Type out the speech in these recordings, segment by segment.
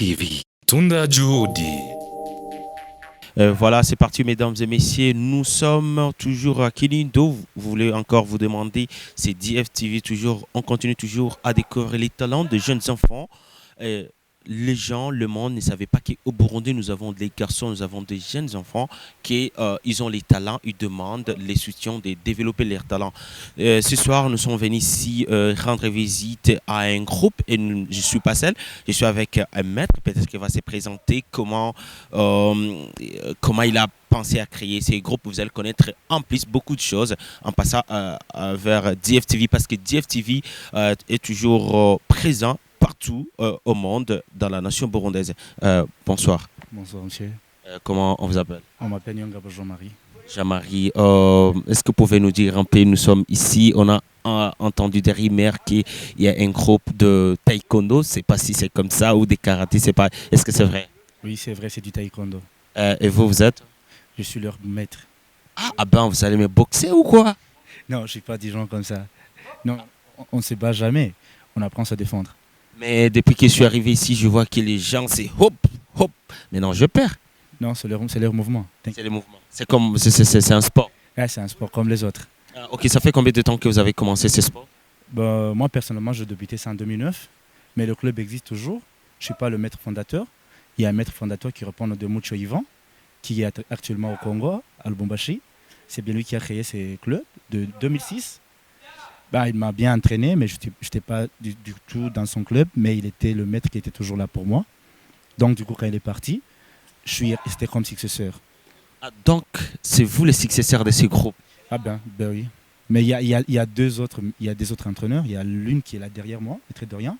DFTV. Tunda Juhudi. Voilà, c'est parti, mesdames et messieurs. Nous sommes toujours à Kilindo. Vous voulez encore vous demander, c'est DFTV toujours. On continue toujours à découvrir les talents de jeunes enfants. Les gens, le monde ne savait pas qu'au Burundi, nous avons des garçons, nous avons des jeunes enfants qui ils ont les talents, ils demandent les soutiens de développer leurs talents. Ce soir, nous sommes venus ici rendre visite à un groupe et je ne suis pas seul, je suis avec un maître, peut-être qu'il va se présenter comment il a pensé à créer ces groupes. Vous allez connaître en plus beaucoup de choses en passant vers DFTV parce que DFTV est toujours présent partout au monde, dans la nation burundaise. Bonsoir. Bonsoir, monsieur. Comment on vous appelle? On m'appelle Nyongabo Jean-Marie. Jean-Marie, est-ce que vous pouvez nous dire un peu, nous sommes ici, on a entendu des rumeurs qu'il y a un groupe de taekwondo, je ne sais pas si c'est comme ça, ou des karaté, c'est pas. Est-ce que c'est vrai? Oui, c'est vrai, c'est du taekwondo. Et vous êtes? Je suis leur maître. Ah ben, vous allez me boxer ou quoi? Non, je ne suis pas des gens comme ça. Non, on ne se bat jamais. On apprend à se défendre. Mais depuis que je suis arrivé ici, je vois que les gens, c'est hop, hop. Mais non, je perds. Non, c'est leur mouvement. C'est les mouvements. C'est comme, c'est un sport. Ouais, c'est un sport comme les autres. Ah, ok, ça fait combien de temps que vous avez commencé ce sport? Moi, personnellement, j'ai débuté ça en 2009. Mais le club existe toujours. Je ne suis pas le maître fondateur. Il y a un maître fondateur qui répond de Mucho Yvan, qui est actuellement au Congo, à Lubumbashi. C'est bien lui qui a créé ce club de 2006. Il m'a bien entraîné, mais je n'étais pas du tout dans son club, mais il était le maître qui était toujours là pour moi. Donc, du coup, quand il est parti, je suis resté comme successeur. Ah, donc, c'est vous les successeurs de ce groupe? Ah ben oui. Mais il y a des autres entraîneurs. Il y a l'une qui est là derrière moi, maître Dorian,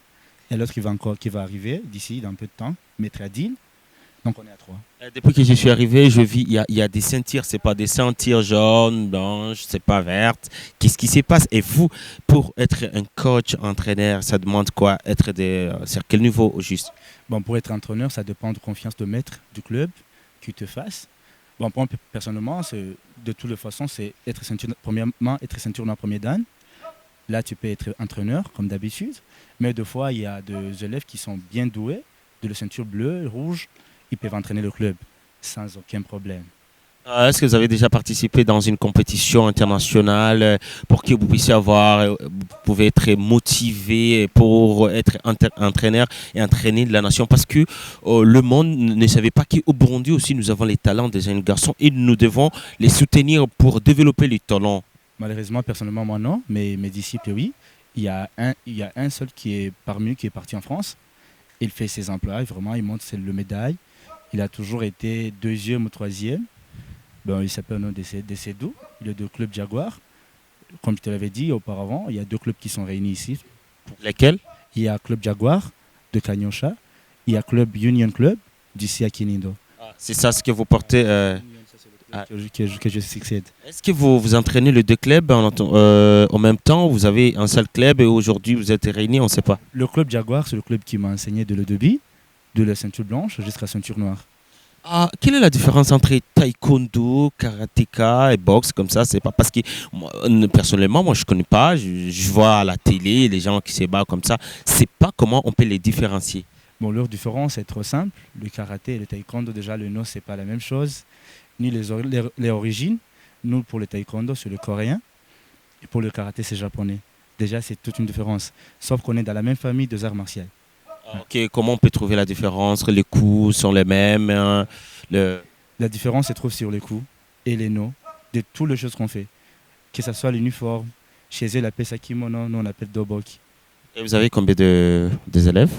et l'autre qui va arriver d'ici, dans un peu de temps, maître Adil. Donc, on est à 3. Depuis que je suis arrivé, je vis, il y a des ceintures, c'est pas des ceintures jaunes, blanches, c'est pas vertes. Qu'est-ce qui se passe? Et vous, pour être un coach, entraîneur, ça demande quoi? Sur quel niveau au juste? Pour être entraîneur, ça dépend de confiance de maître du club qui te fasse. Pour moi, personnellement, de toutes les façons, c'est être ceinture, premièrement, être ceinture dans le premier dan. Là, tu peux être entraîneur, comme d'habitude. Mais des fois, il y a des élèves qui sont bien doués, de la ceinture bleue, rouge. Ils peuvent entraîner le club sans aucun problème. Est-ce que vous avez déjà participé dans une compétition internationale pour que vous puissiez vous pouvez être motivé pour être entraîneur et entraîner la nation? Parce que le monde ne savait pas qu'au Burundi aussi nous avons les talents des jeunes garçons et nous devons les soutenir pour développer les talents. Malheureusement, personnellement, moi non, mais mes disciples, oui. Il y a un seul qui est parmi eux qui est parti en France. Il fait ses emplois, vraiment, il monte le médaille. Il a toujours été 2e ou 3e. Il s'appelle au nom de Sédou. Il est du club Jaguar. Comme je te l'avais dit auparavant, il y a 2 clubs qui sont réunis ici. Lesquels? Il y a club Jaguar de Kanyosha. Il y a club Union Club d'ici à Kinindo. C'est ça ce que vous portez que je succède. Est-ce que vous entraînez les 2 clubs en même temps? Vous avez un seul club et aujourd'hui vous êtes réunis, on ne sait pas. Le club Jaguar, c'est le club qui m'a enseigné de le début, de la ceinture blanche jusqu'à la ceinture noire. Quelle est la différence entre taekwondo, karatéka et boxe comme ça? C'est pas parce que personnellement, moi je connais pas. Je vois à la télé les gens qui se battent comme ça. C'est pas comment on peut les différencier. Leur différence est trop simple. Le karaté et le taekwondo, déjà le nom c'est pas la même chose, ni les origines. Nous pour le taekwondo c'est le coréen et pour le karaté c'est japonais. Déjà c'est toute une différence. Sauf qu'on est dans la même famille des arts martiaux. Ok, comment on peut trouver la différence? Les coups sont les mêmes La différence se trouve sur les coups et les noms de toutes les choses qu'on fait. Que ce soit l'uniforme, chez eux, on appelle ça kimono, nous on appelle doboki. Et vous avez combien des élèves?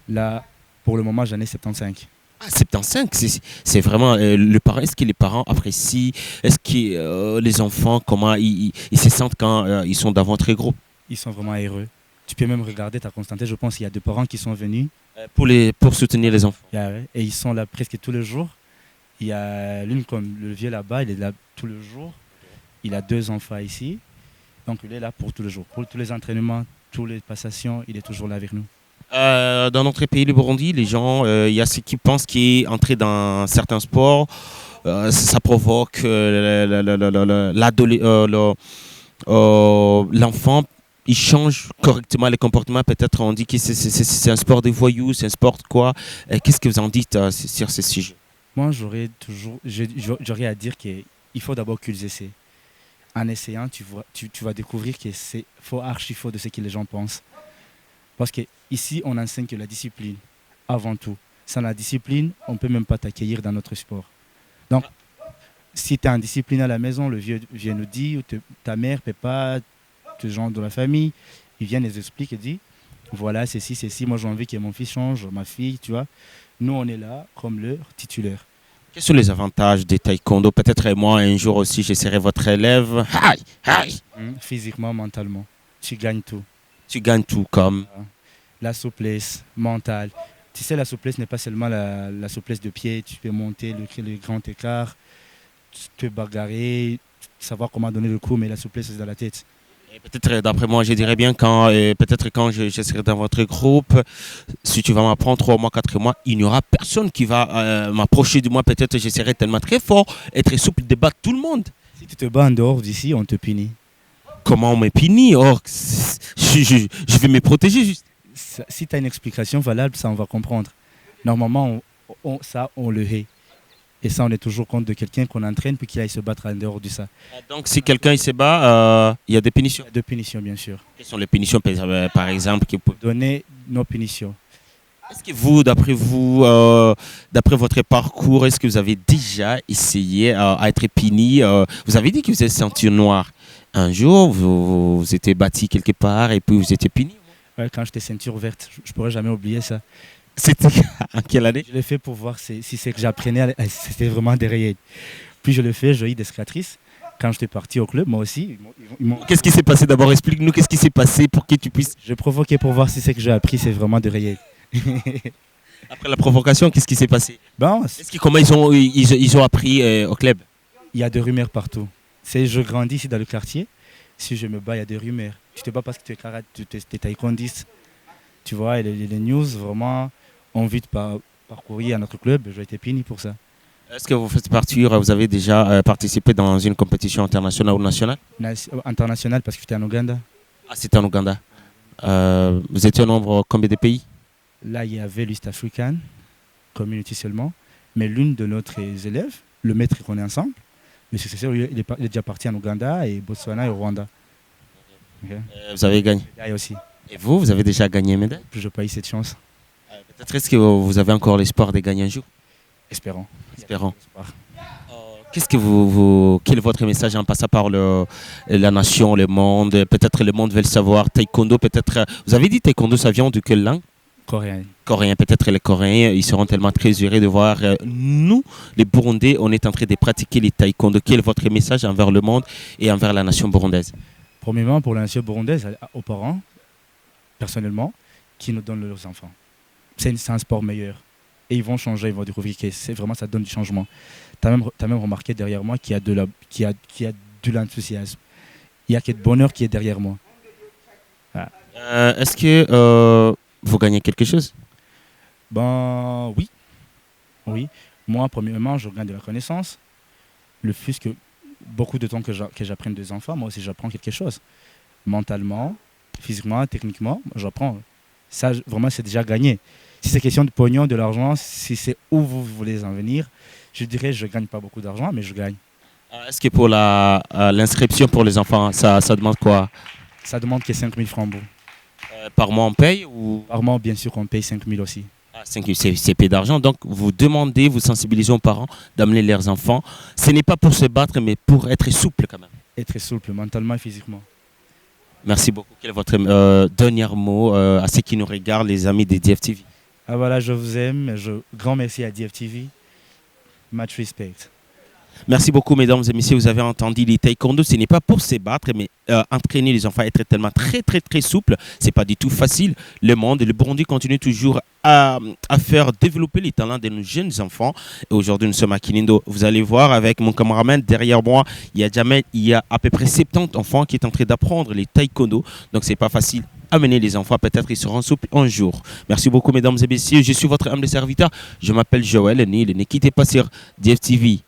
Là, pour le moment, j'en ai 75. Ah, 75, c'est vraiment est-ce que les parents apprécient? Est-ce que les enfants, comment ils se sentent quand ils sont dans votre groupe? Ils sont vraiment heureux. Tu peux même regarder, tu as constaté, je pense qu'il y a 2 parents qui sont venus. Pour soutenir les enfants. Et ils sont là presque tous les jours. Il y a l'une comme le vieux là-bas, il est là tous les jours. Il a 2 enfants ici. Donc il est là pour tous les jours. Pour tous les entraînements, toutes les passations, il est toujours là avec nous. Dans notre pays, le Burundi, les gens, il y a ceux qui pensent qu'entrer dans certains sports, ça provoque l'enfant ils changent correctement les comportements. Peut-être on dit que c'est un sport de voyous, c'est un sport quoi. Qu'est-ce que vous en dites sur ce sujet? Moi, j'aurais à dire qu'il faut d'abord qu'ils essaient. En essayant, tu vas découvrir que c'est faux, archi faux de ce que les gens pensent. Parce qu'ici, on enseigne que la discipline, avant tout. Sans la discipline, on ne peut même pas t'accueillir dans notre sport. Donc, si tu es en discipline à la maison, le vieux vient nous dire, ou ta mère, papa, tous gens de la famille, ils viennent les expliquer et disent, voilà, c'est ci, moi j'ai envie que mon fils change, ma fille, tu vois. Nous, on est là comme leur titulaire. Quels sont les avantages des taekwondo? Peut-être moi, un jour aussi, je serai votre élève. Aïe, aïe. Physiquement, mentalement, tu gagnes tout. Tu gagnes tout comme La souplesse mentale. Tu sais, la souplesse n'est pas seulement la souplesse de pied. Tu peux monter le grand écart, te bagarrer, savoir comment donner le coup, mais la souplesse, c'est dans la tête. Et peut-être, d'après moi, je dirais bien peut-être quand je serai dans votre groupe, si tu vas m'apprendre 3 mois, 4 mois, il n'y aura personne qui va m'approcher de moi. Peut-être je serai tellement très fort et très souple de battre tout le monde. Si tu te bats en dehors d'ici, on te punit. Comment on me punit? Je vais me protéger juste. Si tu as une explication valable, ça on va comprendre. Normalement, on le hait. Et ça, on est toujours contre de quelqu'un qu'on entraîne puis qu'il aille se battre en dehors de ça. Donc, si quelqu'un se bat, il y a des punitions. Il y a 2 punitions, bien sûr. Quelles sont les punitions, par exemple, qui peuvent donner nos punitions? Est-ce que vous, d'après votre parcours, est-ce que vous avez déjà essayé à être puni? Vous avez dit que vous êtes ceinture noire. Un jour, vous étiez battu quelque part et puis vous étiez puni? Ouais, quand j'étais ceinture verte, je ne pourrais jamais oublier ça. C'était en quelle année? Je l'ai fait pour voir si c'est que j'apprenais, c'était vraiment des rayés. Puis je l'ai fait, j'ai eu des cicatrices. Quand j'étais parti au club, moi aussi. Qu'est-ce qui s'est passé d'abord? Explique-nous qu'est-ce qui s'est passé pour que tu puisses... Je provoquais pour voir si c'est que j'ai appris, c'est vraiment des rayés. Après la provocation, qu'est-ce qui s'est passé? Comment ils ont appris au club? Il y a des rumeurs partout. Je grandis ici dans le quartier. Si je me bats, il y a des rumeurs. Tu te bats parce que tu es karaté, tu es taekwondiste. Tu vois, et les news vraiment ont envie de parcourir à notre club. J'ai été puni pour ça. Est-ce que vous avez déjà participé dans une compétition internationale ou nationale? Internationale parce que j'étais en Ouganda. Ah, c'était en Ouganda. Vous étiez au nombre combien de pays? Là, il y avait l'East African Community seulement. Mais l'une de nos élèves, le maître qu'on est ensemble, le successeur, il est déjà parti en Ouganda et Botswana et au Rwanda. Okay. Vous avez gagné? Aussi. Et vous avez déjà gagné une médaille? Je n'ai pas eu cette chance. Peut-être est-ce que vous avez encore l'espoir de gagner un jour? Espérons. Quel est votre message en passant par la nation, le monde? Peut-être le monde veut le savoir. Taekwondo, peut-être. Vous avez dit taekwondo, ça vient de quelle langue? Coréen. Coréen. Peut-être les Coréens, ils seront tellement très heureux de voir nous, les Burundais, on est en train de pratiquer les taekwondo. Quel est votre message envers le monde et envers la nation burundaise? Premièrement, pour la nation burundaise, aux parents, personnellement, qui nous donnent leurs enfants. C'est un sport meilleur. Et ils vont changer, ils vont découvrir que ça donne du changement. Tu as même remarqué derrière moi qu'il y a de l'enthousiasme. Il y a que de bonheur qui est derrière moi. Voilà. Est-ce que vous gagnez quelque chose? Oui. Moi, premièrement, je gagne de la connaissance. Le plus que beaucoup de temps que j'apprenne des enfants, moi aussi j'apprends quelque chose. Mentalement, physiquement, techniquement, j'apprends. Ça, vraiment, c'est déjà gagné. Si c'est question de pognon, de l'argent, si c'est où vous voulez en venir, je dirais que je ne gagne pas beaucoup d'argent, mais je gagne. Est-ce que pour l'inscription pour les enfants, ça demande quoi? Ça demande que 5 000 francs. Par mois, on paye ou... Par mois, bien sûr, on paye 5 000 aussi. 5 000, c'est peu d'argent. Donc, vous demandez, vous sensibilisez aux parents d'amener leurs enfants. Ce n'est pas pour se battre, mais pour être souple quand même. Être souple, mentalement et physiquement. Merci beaucoup. Quel est votre dernier mot à ceux qui nous regardent, les amis des DFTV? Voilà, je vous aime. Grand merci à DFTV. Much respect. Merci beaucoup, mesdames et messieurs. Vous avez entendu les taekwondo. Ce n'est pas pour se battre, mais entraîner les enfants à être tellement très, très, très souple. Ce n'est pas du tout facile. Le monde et le Burundi continue toujours à faire développer les talents de nos jeunes enfants. Et aujourd'hui, nous sommes à Kinindo. Vous allez voir avec mon cameraman derrière moi, il y a à peu près 70 enfants qui sont en train d'apprendre les taekwondo. Donc, ce n'est pas facile. Amener les enfants, peut-être ils seront souples un jour. Merci beaucoup, mesdames et messieurs. Je suis votre humble serviteur. Je m'appelle Joël Nil. Ne quittez pas sur DFTV.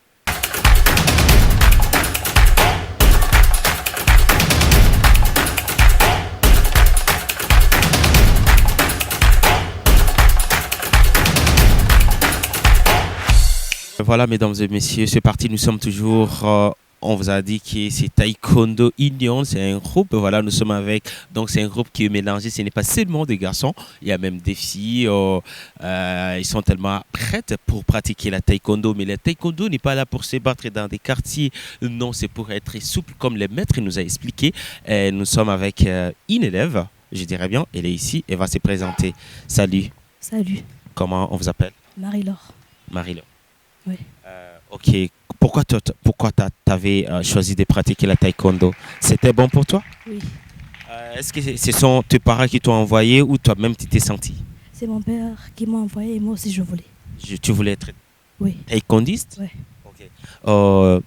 voilà, mesdames et messieurs, c'est parti. Nous sommes toujours. On vous a dit que c'est Taekwondo Union, c'est un groupe. Voilà, nous sommes avec. Donc, c'est un groupe qui est mélangé. Ce n'est pas seulement des garçons, il y a même des filles. Ils sont tellement prêtes pour pratiquer la Taekwondo. Mais la Taekwondo n'est pas là pour se battre dans des quartiers. Non, c'est pour être souple, comme le maître nous a expliqué. Et nous sommes avec une élève, je dirais bien. Elle est ici, elle va se présenter. Salut. Salut, Comment on vous appelle? Marie-Laure. Marie-Laure. Oui. Ok. Pourquoi tu avais choisi de pratiquer la taekwondo? C'était bon pour toi? Oui, Est-ce que ce sont tes parents qui t'ont envoyé ou toi-même tu t'es senti? c'est mon père qui m'a envoyé et moi aussi je voulais. Tu voulais être Oui, taekwondiste? oui. Ok.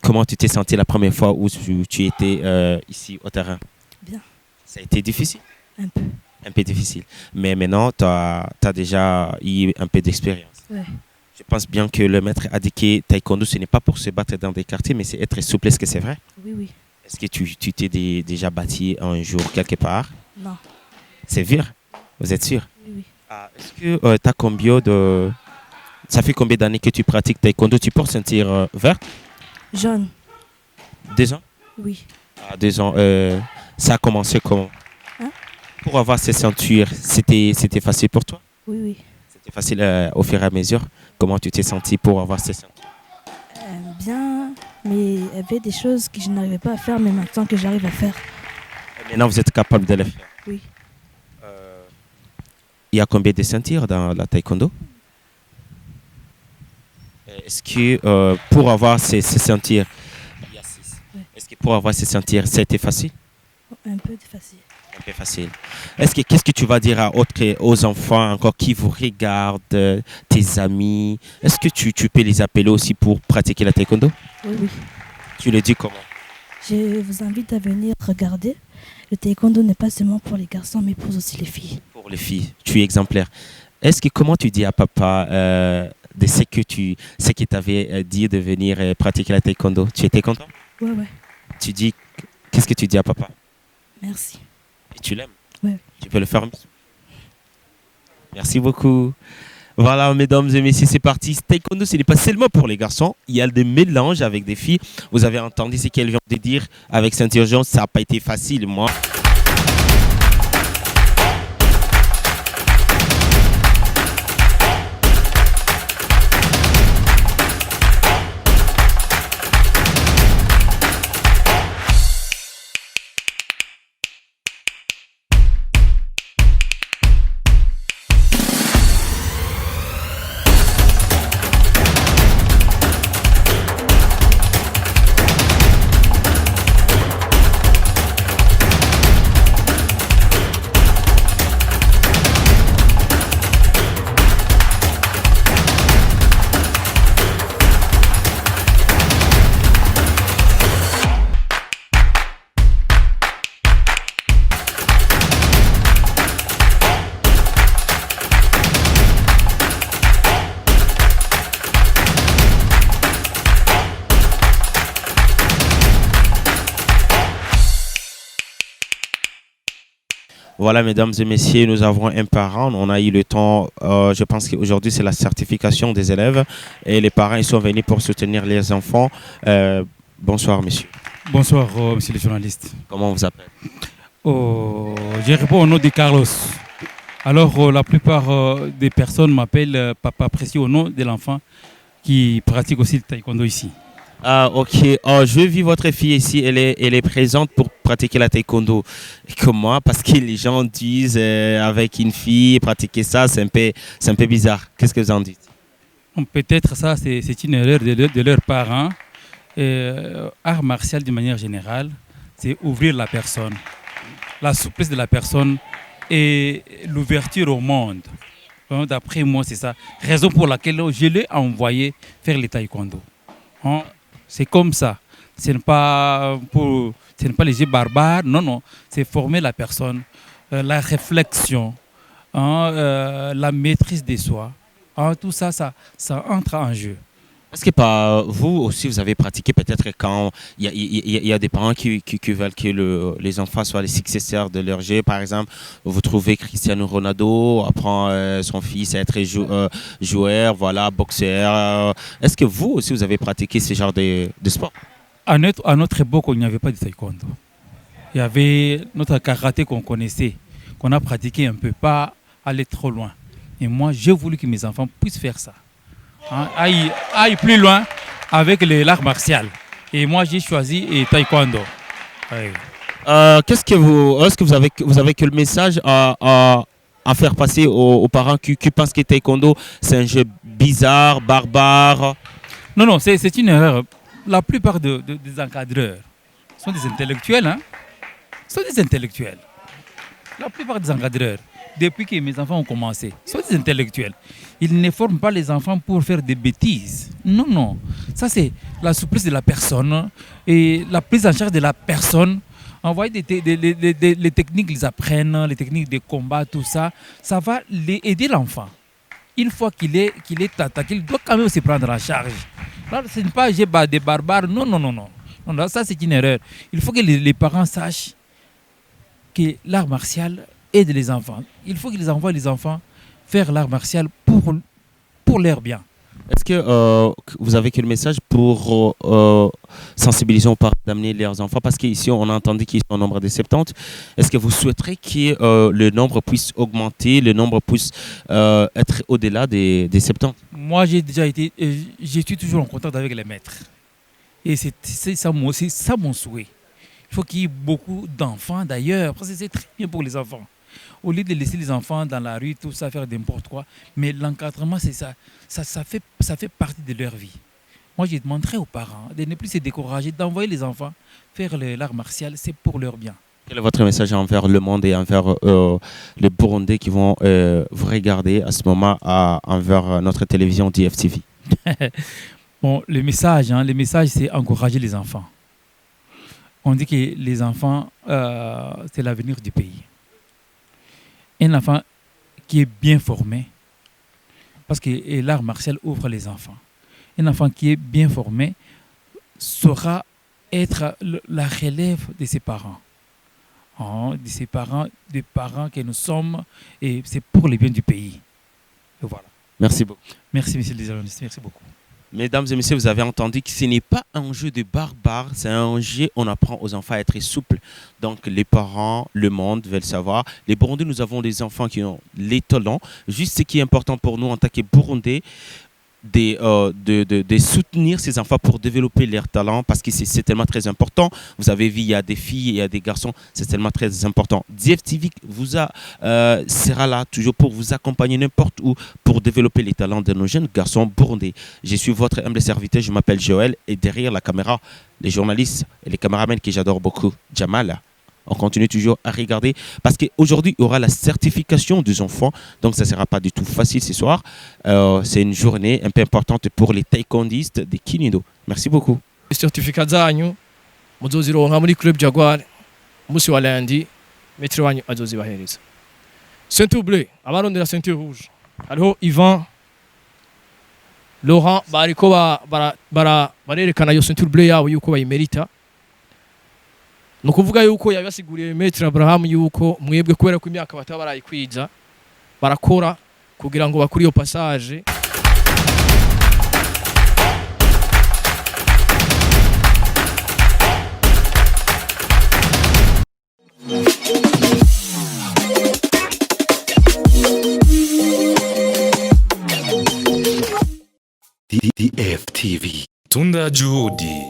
Comment tu t'es senti la première fois où tu étais ici au terrain? Bien, Ça a été difficile? un peu. Un peu difficile. Mais maintenant, tu as déjà eu un peu d'expérience. Ouais. Je pense bien que le maître a dit que taekwondo, ce n'est pas pour se battre dans des quartiers, mais c'est être souple. Est-ce que c'est vrai? Oui, oui. Est-ce que tu t'es déjà bâti un jour quelque part? Non. C'est vrai? Vous êtes sûr? Oui, oui. Est-ce que tu as combien de... Ça fait combien d'années que tu pratiques taekwondo? Tu portes ceinture verte? Jaune. 2 ans? Oui. 2 ans. Ça a commencé comment? Hein? Pour avoir ces ceintures, c'était facile pour toi? Oui, oui. C'était facile au fur et à mesure? Comment tu t'es senti pour avoir ces ceintures? Bien, mais il y avait des choses que je n'arrivais pas à faire, mais maintenant que j'arrive à faire. Maintenant, vous êtes capable de le faire? Oui. Il y a combien de ceintures dans la taekwondo? Est-ce que pour avoir ces ceintures, il y a 6. Ouais. Est-ce que pour avoir ces ceintures, c'était facile? Un peu facile. Un peu facile. Qu'est-ce que tu vas dire aux enfants encore qui vous regardent, tes amis? Est-ce que tu peux les appeler aussi pour pratiquer la taekwondo? Oui, oui. Tu le dis comment? Je vous invite à venir regarder. Le taekwondo n'est pas seulement pour les garçons, mais pour aussi les filles. Pour les filles, tu es exemplaire. Comment tu dis à papa de ce que t'avais dit de venir pratiquer la taekwondo? Tu étais content? Ouais, ouais. Qu'est-ce que tu dis à papa? Merci. Et tu l'aimes? Ouais. Tu peux le faire? Merci beaucoup. Voilà, mesdames et messieurs, c'est parti. Taekwondo, ce n'est pas seulement pour les garçons. Il y a des mélanges avec des filles. Vous avez entendu ce qu'elles viennent de dire avec Saint-Urgence. Ça n'a pas été facile, moi. Voilà, mesdames et messieurs, nous avons un parent. On a eu le temps, je pense qu'aujourd'hui, c'est la certification des élèves. Et les parents, ils sont venus pour soutenir les enfants. Bonsoir, monsieur. Bonsoir, monsieur le journaliste. Comment on vous appelle? Je réponds au nom de Carlos. Alors, la plupart des personnes m'appellent Papa Précieux au nom de l'enfant qui pratique aussi le taekwondo ici. Ok. Je vis votre fille ici. Elle est présente pour pratiquer la taekwondo. Comment? Parce que les gens disent avec une fille, pratiquer ça, c'est un peu bizarre. Qu'est-ce que vous en dites? Peut-être ça, c'est une erreur de leurs parents. Art martial, de manière générale, c'est ouvrir la personne, la souplesse de la personne et l'ouverture au monde. D'après moi, c'est ça. Raison pour laquelle je l'ai envoyé faire le taekwondo. C'est comme ça. Ce n'est pas les jeux barbares, non. C'est former la personne, la réflexion, la maîtrise de soi. Tout ça, ça entre en jeu. Est-ce que pas, vous aussi, vous avez pratiqué peut-être quand il y a des parents qui veulent que les enfants soient les successeurs de leur jeu, par exemple, vous trouvez Cristiano Ronaldo apprend son fils à être joueur, voilà, boxeur. Est-ce que vous aussi, vous avez pratiqué ce genre de sport? À notre époque, il n'y avait pas de taekwondo. Il y avait notre karaté qu'on connaissait, qu'on a pratiqué un peu, pas aller trop loin. Et moi, j'ai voulu que mes enfants puissent faire ça. Hein, aille plus loin avec l'art martial. Et moi, j'ai choisi taekwondo. Ouais. Est-ce que vous avez quel message à faire passer aux parents qui pensent que taekwondo c'est un jeu bizarre, barbare? Non, c'est une erreur. La plupart des encadreurs sont des intellectuels. Hein? Sont des intellectuels. La plupart des encadreurs, depuis que mes enfants ont commencé, sont des intellectuels. Ils ne forment pas les enfants pour faire des bêtises. Non. Ça, c'est la souplesse de la personne et la prise en charge de la personne. Envoyer les techniques qu'ils apprennent, les techniques de combat, tout ça, ça va aider l'enfant. Une fois qu'il est attaqué, il doit quand même se prendre en charge. Là, ce n'est pas des barbares. Non. Là, ça, c'est une erreur. Il faut que les parents sachent que l'art martial aide les enfants. Il faut qu'ils envoient les enfants faire l'art martial pour leur bien. Est-ce que vous avez quel message pour sensibiliser aux parents d'amener leurs enfants? Parce qu'ici, on a entendu qu'ils sont au nombre de 70. Est-ce que vous souhaiterez que le nombre puisse augmenter, le nombre puisse être au-delà des 70? Moi, je suis toujours en contact avec les maîtres. Et c'est ça mon souhait. Il faut qu'il y ait beaucoup d'enfants d'ailleurs, parce que c'est très bien pour les enfants. Au lieu de laisser les enfants dans la rue, tout ça, faire n'importe quoi. Mais l'encadrement, c'est ça. Ça fait partie de leur vie. Moi, je demanderais aux parents de ne plus se décourager, d'envoyer les enfants faire l'art martial, c'est pour leur bien. Quel est votre message envers le monde et envers les Burundais qui vont vous regarder à ce moment envers notre télévision DFTV? Bon, le message, c'est encourager les enfants. On dit que les enfants, c'est l'avenir du pays. Un enfant qui est bien formé, parce que l'art martial ouvre les enfants. Un enfant qui est bien formé saura être la relève de ses parents. Des parents que nous sommes, et c'est pour le bien du pays. Et voilà. Merci beaucoup. Merci, monsieur le journaliste. Merci beaucoup. Mesdames et messieurs, vous avez entendu que ce n'est pas un jeu de barbares, c'est un jeu où on apprend aux enfants à être souples. Donc les parents, le monde veulent savoir. Les Burundais, nous avons des enfants qui ont les talents. Juste ce qui est important pour nous en tant que Burundais, de soutenir ces enfants pour développer leurs talents, parce que c'est tellement très important. Vous avez vu, il y a des filles, il y a des garçons, c'est tellement très important. DFTV sera là toujours pour vous accompagner n'importe où pour développer les talents de nos jeunes garçons burundais. Je suis votre humble serviteur, je m'appelle Joël, et derrière la caméra, les journalistes et les caméramans que j'adore beaucoup, Jamal. On continue toujours à regarder parce qu'aujourd'hui, il y aura la certification des enfants. Donc, ça ne sera pas du tout facile ce soir. C'est une journée un peu importante pour les taekwondistes de Kinindo. Merci beaucoup. Certificat zanyu muzozironka muri Club Jaguar musi wa lundi metri wanyu azozibahereza. Ceinture bleue abarondera ceinture rouge. Hariho Ivan Laurent bariko barerekana yo ceinture bleue yabo yuko bayimerita. No kuvuga yuko yabasiguriye Maître Abraham yuko mwebwe kubera ko imyaka bataba barayikwiza barakora kugira ngo bakuri yo passage. DFTV. Tunda Juhudi.